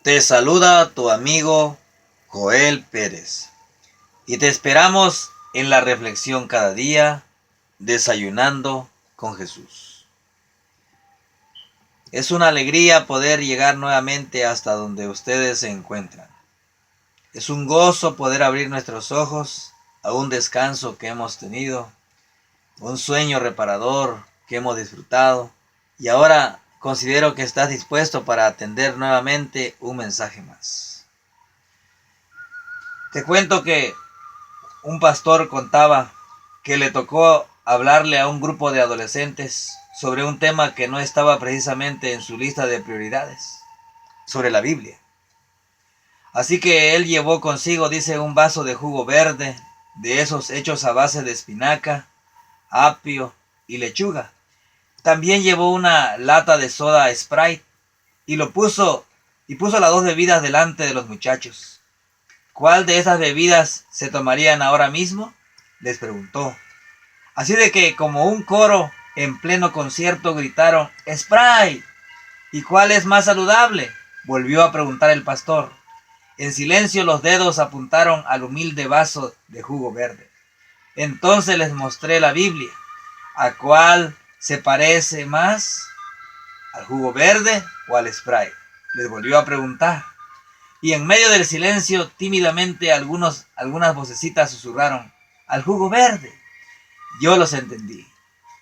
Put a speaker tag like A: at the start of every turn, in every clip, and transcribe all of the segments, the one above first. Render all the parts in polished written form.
A: Te saluda tu amigo Joel Pérez y te esperamos en la reflexión cada día, desayunando con Jesús. Es una alegría poder llegar nuevamente hasta donde ustedes se encuentran. Es un gozo poder abrir nuestros ojos a un descanso que hemos tenido, un sueño reparador que hemos disfrutado, y ahora considero que estás dispuesto para atender nuevamente un mensaje más. Te cuento que un pastor contaba que le tocó hablarle a un grupo de adolescentes sobre un tema que no estaba precisamente en su lista de prioridades, sobre la Biblia. Así que él llevó consigo, dice, un vaso de jugo verde, de esos hechos a base de espinaca, apio y lechuga. También llevó una lata de soda Sprite y puso las dos bebidas delante de los muchachos. ¿Cuál de esas bebidas se tomarían ahora mismo?, les preguntó. Así de que, como un coro en pleno concierto, gritaron ¡Sprite! ¿Y cuál es más saludable?, volvió a preguntar el pastor. En silencio los dedos apuntaron al humilde vaso de jugo verde. Entonces les mostré la Biblia. ¿A cuál se parece más? ¿Al jugo verde o al Sprite?, les volvió a preguntar. Y en medio del silencio, tímidamente, algunas vocecitas susurraron: ¡al jugo verde! Yo los entendí.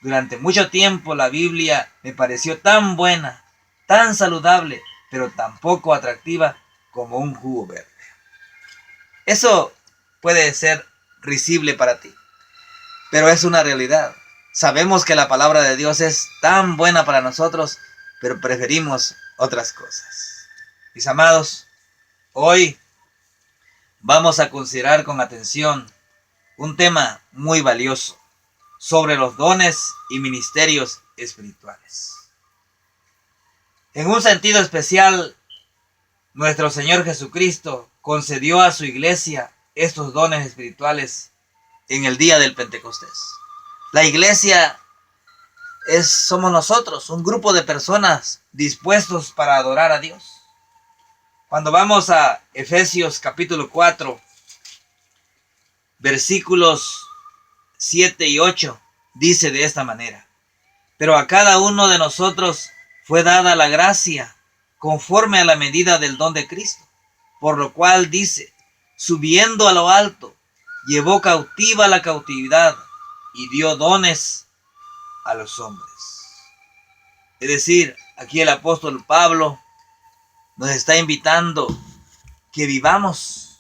A: Durante mucho tiempo la Biblia me pareció tan buena, tan saludable, pero tan poco atractiva como un jugo verde. Eso puede ser risible para ti, pero es una realidad. Sabemos que la palabra de Dios es tan buena para nosotros, pero preferimos otras cosas. Mis amados, hoy vamos a considerar con atención un tema muy valioso sobre los dones y ministerios espirituales. En un sentido especial, nuestro Señor Jesucristo concedió a su iglesia estos dones espirituales en el día del Pentecostés. La iglesia somos nosotros, un grupo de personas dispuestos para adorar a Dios. Cuando vamos a Efesios capítulo 4, versículos 7 y 8, dice de esta manera: pero a cada uno de nosotros fue dada la gracia conforme a la medida del don de Cristo, por lo cual dice: subiendo a lo alto, llevó cautiva la cautividad y dio dones a los hombres. Es decir, aquí el apóstol Pablo nos está invitando que vivamos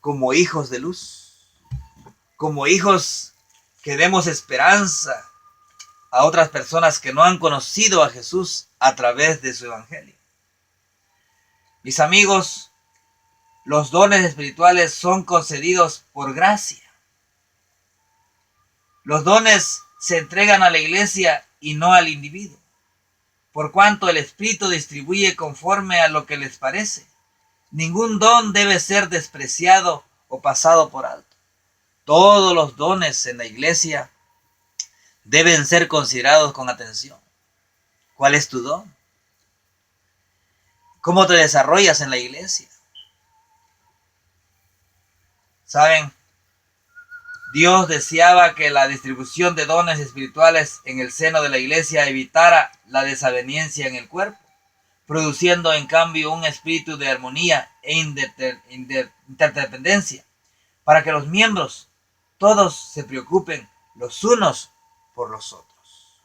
A: como hijos de luz, como hijos que demos esperanza a otras personas que no han conocido a Jesús a través de su evangelio. Mis amigos, los dones espirituales son concedidos por gracia. Los dones se entregan a la iglesia y no al individuo, por cuanto el Espíritu distribuye conforme a lo que les parece. Ningún don debe ser despreciado o pasado por alto. Todos los dones en la iglesia deben ser considerados con atención. ¿Cuál es tu don? ¿Cómo te desarrollas en la iglesia? ¿Saben? Dios deseaba que la distribución de dones espirituales en el seno de la iglesia evitara la desaveniencia en el cuerpo, produciendo en cambio un espíritu de armonía e interdependencia, para que los miembros todos se preocupen los unos por los otros.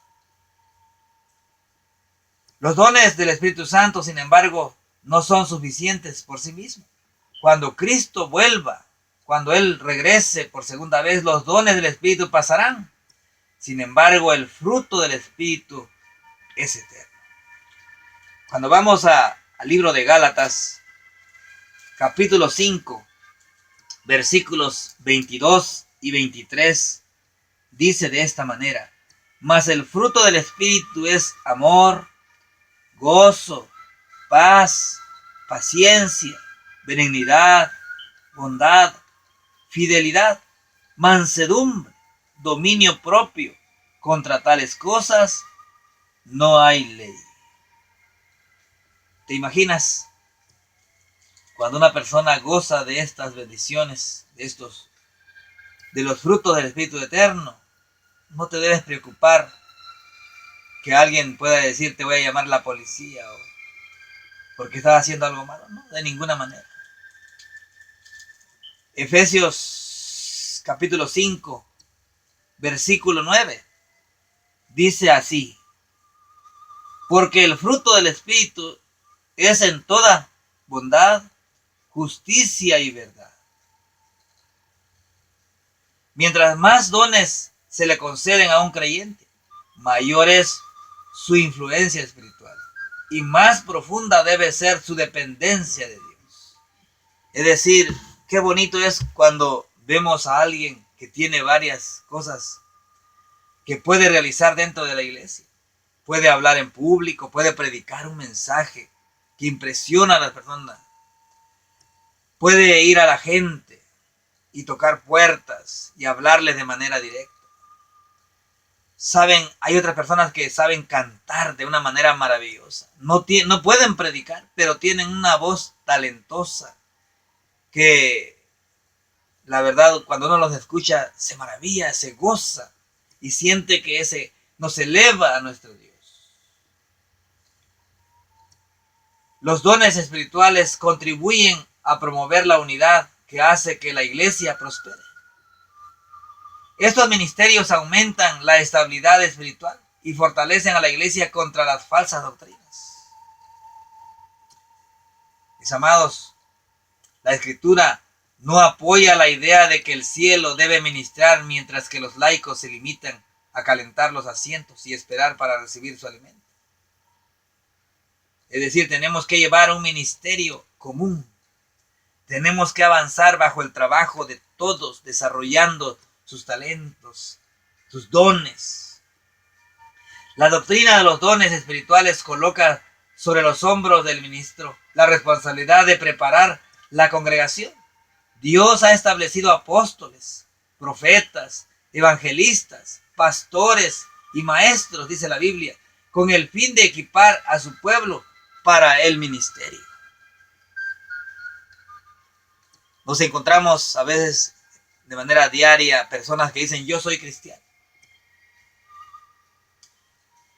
A: Los dones del Espíritu Santo, sin embargo, no son suficientes por sí mismos. Cuando Cristo vuelva, cuando Él regrese por segunda vez, los dones del Espíritu pasarán. Sin embargo, el fruto del Espíritu es eterno. Cuando vamos al libro de Gálatas, capítulo 5, versículos 22 y 23, dice de esta manera: mas el fruto del Espíritu es amor, gozo, paz, paciencia, benignidad, bondad, fidelidad, mansedumbre, dominio propio. Contra tales cosas no hay ley. ¿Te imaginas Cuando una persona goza de estas bendiciones, de los frutos del Espíritu Eterno, no te debes preocupar que alguien pueda decir te voy a llamar a la policía o porque estás haciendo algo malo. No, de ninguna manera. Efesios capítulo 5, versículo 9, dice así: porque el fruto del Espíritu es en toda bondad, justicia y verdad. Mientras más dones se le conceden a un creyente, mayor es su influencia espiritual y más profunda debe ser su dependencia de Dios. Es decir, qué bonito es cuando vemos a alguien que tiene varias cosas que puede realizar dentro de la iglesia. Puede hablar en público, puede predicar un mensaje que impresiona a las personas. Puede ir a la gente y tocar puertas y hablarles de manera directa. Hay otras personas que saben cantar de una manera maravillosa. No pueden predicar, pero tienen una voz talentosa que la verdad cuando uno los escucha se maravilla, se goza y siente que ese nos eleva a nuestro Dios. Los dones espirituales contribuyen a promover la unidad que hace que la iglesia prospere. Estos ministerios aumentan la estabilidad espiritual y fortalecen a la iglesia contra las falsas doctrinas. Mis amados, la Escritura no apoya la idea de que el cielo debe ministrar mientras que los laicos se limitan a calentar los asientos y esperar para recibir su alimento. Es decir, tenemos que llevar un ministerio común. Tenemos que avanzar bajo el trabajo de todos, desarrollando sus talentos, sus dones. La doctrina de los dones espirituales coloca sobre los hombros del ministro la responsabilidad de preparar la congregación. Dios ha establecido apóstoles, profetas, evangelistas, pastores y maestros, dice la Biblia, con el fin de equipar a su pueblo para el ministerio. Nos encontramos a veces de manera diaria personas que dicen yo soy cristiano.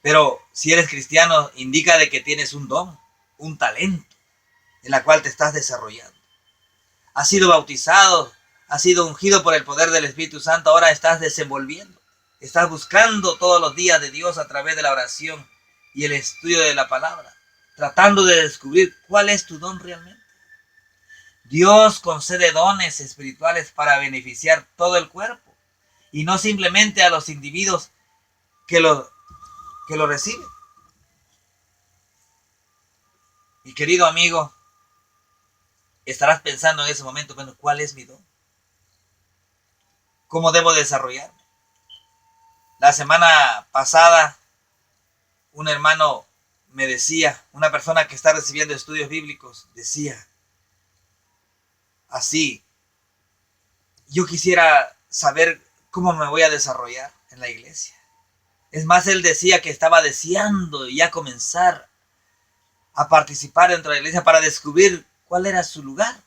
A: Pero si eres cristiano indica de que tienes un don, un talento en la cual te estás desarrollando. Has sido bautizado, has sido ungido por el poder del Espíritu Santo, ahora estás desenvolviendo. Estás buscando todos los días de Dios a través de la oración y el estudio de la palabra, tratando de descubrir cuál es tu don realmente. Dios concede dones espirituales para beneficiar todo el cuerpo y no simplemente a los individuos que lo reciben. Mi querido amigo, estarás pensando en ese momento, bueno, ¿cuál es mi don? ¿Cómo debo desarrollarme? La semana pasada, un hermano me decía, una persona que está recibiendo estudios bíblicos, decía así: yo quisiera saber cómo me voy a desarrollar en la iglesia. Es más, él decía que estaba deseando ya comenzar a participar dentro de la iglesia para descubrir cuál era su lugar.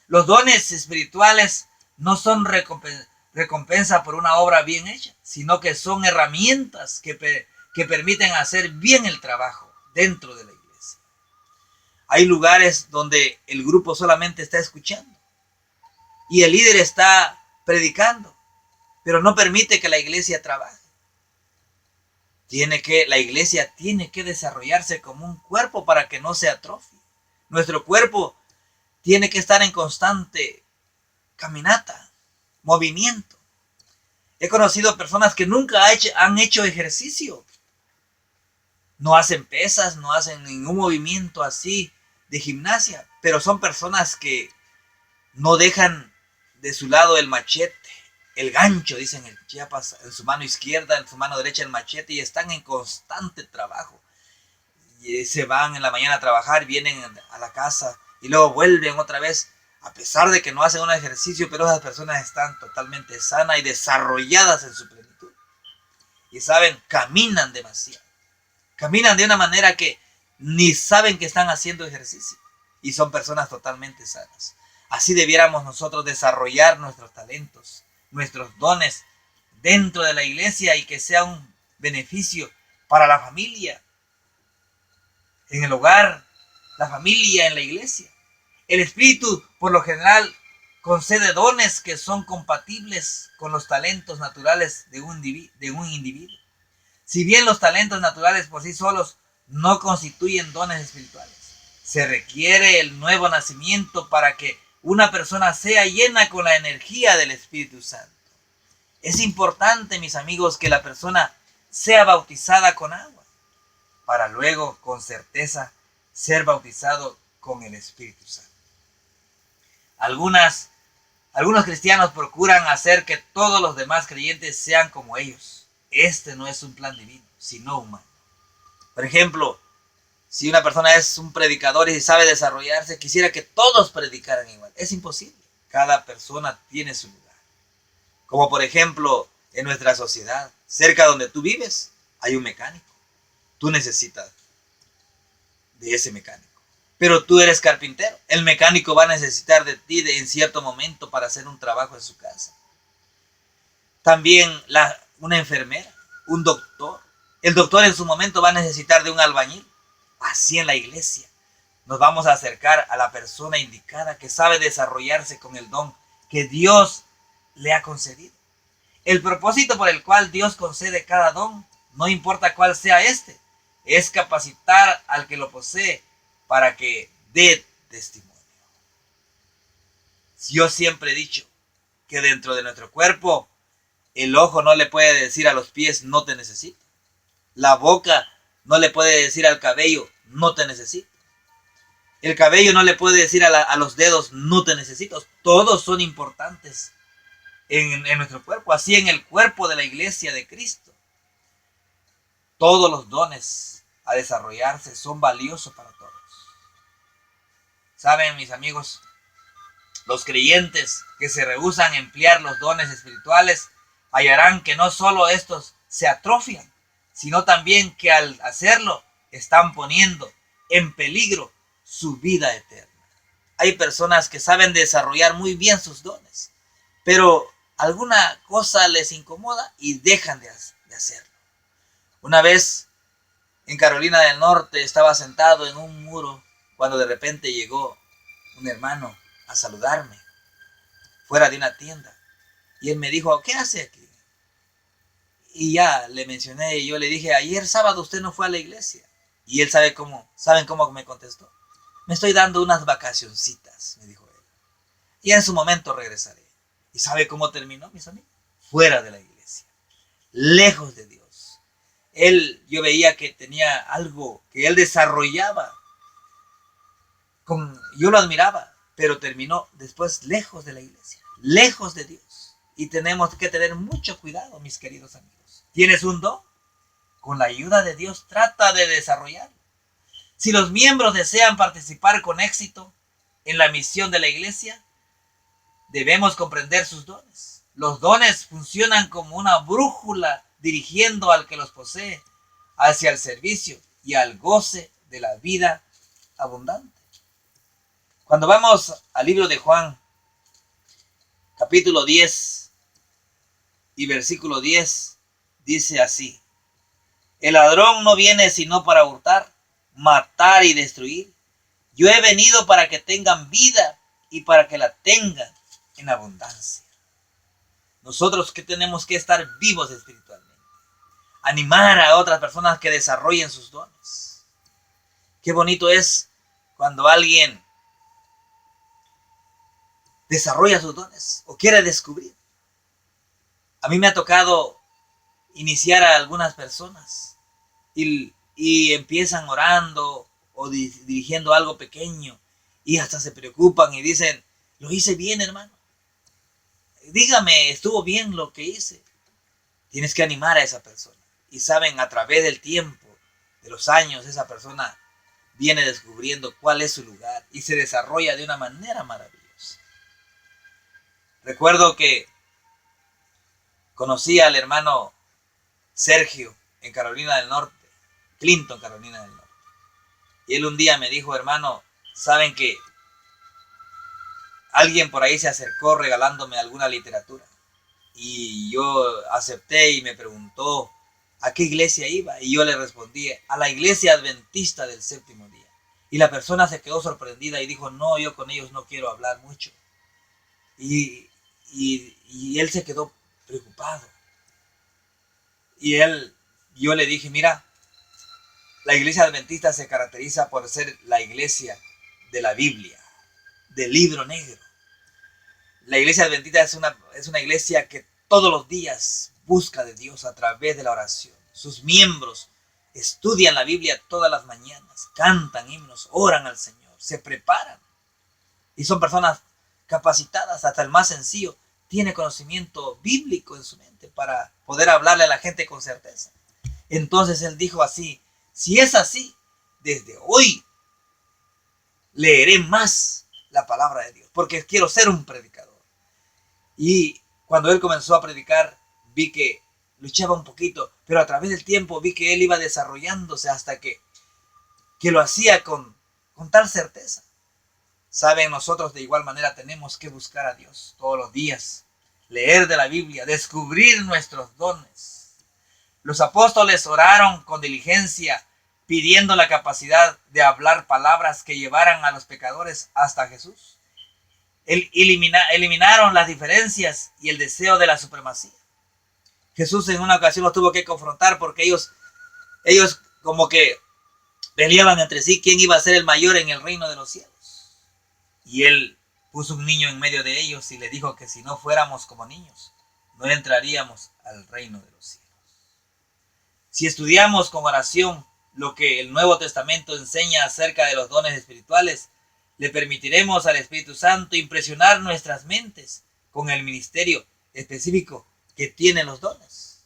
A: Los dones espirituales no son recompensa por una obra bien hecha, sino que son herramientas que permiten hacer bien el trabajo dentro de la iglesia. Hay lugares donde el grupo solamente está escuchando y el líder está predicando, pero no permite que la iglesia trabaje. La iglesia tiene que desarrollarse como un cuerpo para que no se atrofie. Nuestro cuerpo tiene que estar en constante caminata, movimiento. He conocido personas que nunca han hecho ejercicio. No hacen pesas, no hacen ningún movimiento así de gimnasia, pero son personas que no dejan de su lado el machete, el gancho, dicen en Chiapas, en su mano izquierda, en su mano derecha el machete, y están en constante trabajo. Y se van en la mañana a trabajar, vienen a la casa y luego vuelven otra vez, a pesar de que no hacen un ejercicio, pero esas personas están totalmente sanas y desarrolladas en su plenitud. Y saben, caminan demasiado. Caminan de una manera que ni saben que están haciendo ejercicio. y son personas totalmente sanas. Así debiéramos nosotros desarrollar nuestros talentos, nuestros dones dentro de la iglesia y que sea un beneficio para la familia, en el hogar, la familia en la iglesia. El Espíritu, por lo general, concede dones que son compatibles con los talentos naturales de un individuo. Si bien los talentos naturales por sí solos no constituyen dones espirituales, se requiere el nuevo nacimiento para que una persona sea llena con la energía del Espíritu Santo. Es importante, mis amigos, que la persona sea bautizada con agua, para luego, con certeza, ser bautizado con el Espíritu Santo. Algunos cristianos procuran hacer que todos los demás creyentes sean como ellos. Este no es un plan divino, sino humano. Por ejemplo, si una persona es un predicador y sabe desarrollarse, quisiera que todos predicaran igual. Es imposible. Cada persona tiene su lugar. Como por ejemplo, en nuestra sociedad, cerca donde tú vives, hay un mecánico. Tú necesitas de ese mecánico. Pero tú eres carpintero. El mecánico va a necesitar de ti en cierto momento para hacer un trabajo en su casa. También una enfermera, un doctor. El doctor en su momento va a necesitar de un albañil. Así en la iglesia nos vamos a acercar a la persona indicada que sabe desarrollarse con el don que Dios le ha concedido. El propósito por el cual Dios concede cada don, no importa cuál sea este, es capacitar al que lo posee para que dé testimonio. Yo siempre he dicho que dentro de nuestro cuerpo, el ojo no le puede decir a los pies, no te necesito. La boca no le puede decir al cabello, no te necesito. El cabello no le puede decir a los dedos, no te necesito. Todos son importantes en nuestro cuerpo, así en el cuerpo de la iglesia de Cristo. Todos los dones a desarrollarse son valiosos para todos. Saben, mis amigos, los creyentes que se rehúsan a emplear los dones espirituales hallarán que no solo estos se atrofian, sino también que al hacerlo están poniendo en peligro su vida eterna. Hay personas que saben desarrollar muy bien sus dones, pero alguna cosa les incomoda y dejan de hacerlo. Una vez en Carolina del Norte estaba sentado en un muro cuando de repente llegó un hermano a saludarme fuera de una tienda y él me dijo, ¿qué hace aquí? Y ya le mencioné y yo le dije, ayer sábado usted no fue a la iglesia. Y él ¿saben cómo me contestó? Me estoy dando unas vacacioncitas, me dijo él. Y en su momento regresaré. ¿Y sabe cómo terminó, mis amigos? Fuera de la iglesia, lejos de Dios. Yo veía que tenía algo que él desarrollaba. Yo lo admiraba, pero terminó después lejos de la iglesia, lejos de Dios. Y tenemos que tener mucho cuidado, mis queridos amigos. ¿Tienes un don? Con la ayuda de Dios, trata de desarrollarlo. Si los miembros desean participar con éxito en la misión de la iglesia, debemos comprender sus dones. Los dones funcionan como una brújula dirigiendo al que los posee hacia el servicio y al goce de la vida abundante. Cuando vamos al libro de Juan, capítulo 10 y versículo 10, dice así: el ladrón no viene sino para hurtar, matar y destruir. Yo he venido para que tengan vida y para que la tengan en abundancia. Nosotros que tenemos que estar vivos espiritualmente, animar a otras personas que desarrollen sus dones. Qué bonito es cuando alguien desarrolla sus dones o quiere descubrir. A mí me ha tocado iniciar a algunas personas y empiezan orando o dirigiendo algo pequeño y hasta se preocupan y dicen, lo hice bien, hermano. Dígame, ¿estuvo bien lo que hice? Tienes que animar a esa persona. Y saben, a través del tiempo, de los años, esa persona viene descubriendo cuál es su lugar y se desarrolla de una manera maravillosa. Recuerdo que conocí al hermano Sergio en Carolina del Norte, Clinton, Carolina del Norte. Y él un día me dijo, hermano, Saben que alguien por ahí se acercó regalándome alguna literatura y yo acepté y me preguntó a qué iglesia iba y yo le respondí a la iglesia adventista del séptimo día. Y la persona se quedó sorprendida y dijo, no, yo con ellos no quiero hablar mucho. Y él se quedó preocupado. Yo le dije, mira, la iglesia adventista se caracteriza por ser la iglesia de la Biblia, del libro negro. La iglesia adventista es una iglesia que todos los días busca de Dios a través de la oración. Sus miembros estudian la Biblia todas las mañanas, cantan himnos, oran al Señor, se preparan. Y son personas capacitadas, hasta el más sencillo tiene conocimiento bíblico en su mente para poder hablarle a la gente con certeza. Entonces él dijo así, si es así, desde hoy leeré más la palabra de Dios, porque quiero ser un predicador. Y cuando él comenzó a predicar, vi que luchaba un poquito, pero a través del tiempo vi que él iba desarrollándose hasta que lo hacía con tal certeza. Saben, nosotros de igual manera tenemos que buscar a Dios todos los días, leer de la Biblia, descubrir nuestros dones. Los apóstoles oraron con diligencia, pidiendo la capacidad de hablar palabras que llevaran a los pecadores hasta Jesús. Eliminaron las diferencias y el deseo de la supremacía. Jesús en una ocasión los tuvo que confrontar porque ellos como que peleaban entre sí quién iba a ser el mayor en el reino de los cielos. Y él puso un niño en medio de ellos y le dijo que si no fuéramos como niños, no entraríamos al reino de los cielos. Si estudiamos con oración lo que el Nuevo Testamento enseña acerca de los dones espirituales, le permitiremos al Espíritu Santo impresionar nuestras mentes con el ministerio específico que tienen los dones.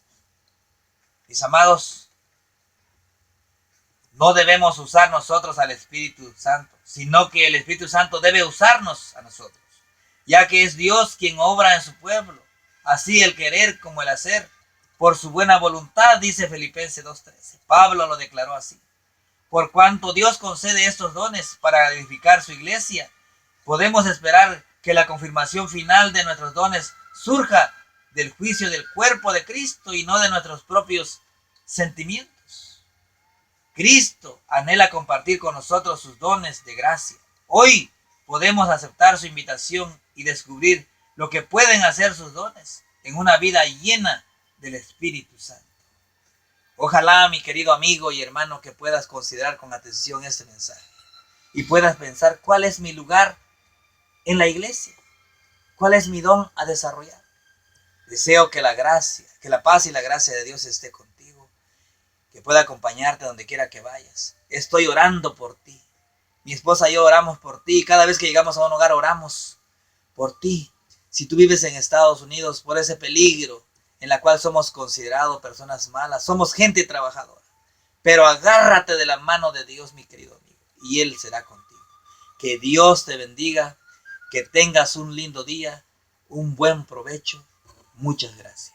A: Mis amados, no debemos usar nosotros al Espíritu Santo, sino que el Espíritu Santo debe usarnos a nosotros, ya que es Dios quien obra en su pueblo, así el querer como el hacer, por su buena voluntad, dice Filipenses 2:13. Pablo lo declaró así. Por cuanto Dios concede estos dones para edificar su iglesia, podemos esperar que la confirmación final de nuestros dones surja del juicio del cuerpo de Cristo y no de nuestros propios sentimientos. Cristo anhela compartir con nosotros sus dones de gracia. Hoy podemos aceptar su invitación y descubrir lo que pueden hacer sus dones en una vida llena del Espíritu Santo. Ojalá, mi querido amigo y hermano, que puedas considerar con atención este mensaje y puedas pensar cuál es mi lugar en la iglesia, cuál es mi don a desarrollar. Deseo que la gracia, que la paz y la gracia de Dios esté contigo, que pueda acompañarte donde quiera que vayas. Estoy orando por ti. Mi esposa y yo oramos por ti. Cada vez que llegamos a un hogar oramos por ti. Si tú vives en Estados Unidos, por ese peligro en la cual somos considerados personas malas, somos gente trabajadora. Pero agárrate de la mano de Dios, mi querido amigo, y Él será contigo. Que Dios te bendiga, que tengas un lindo día, un buen provecho. Muchas gracias.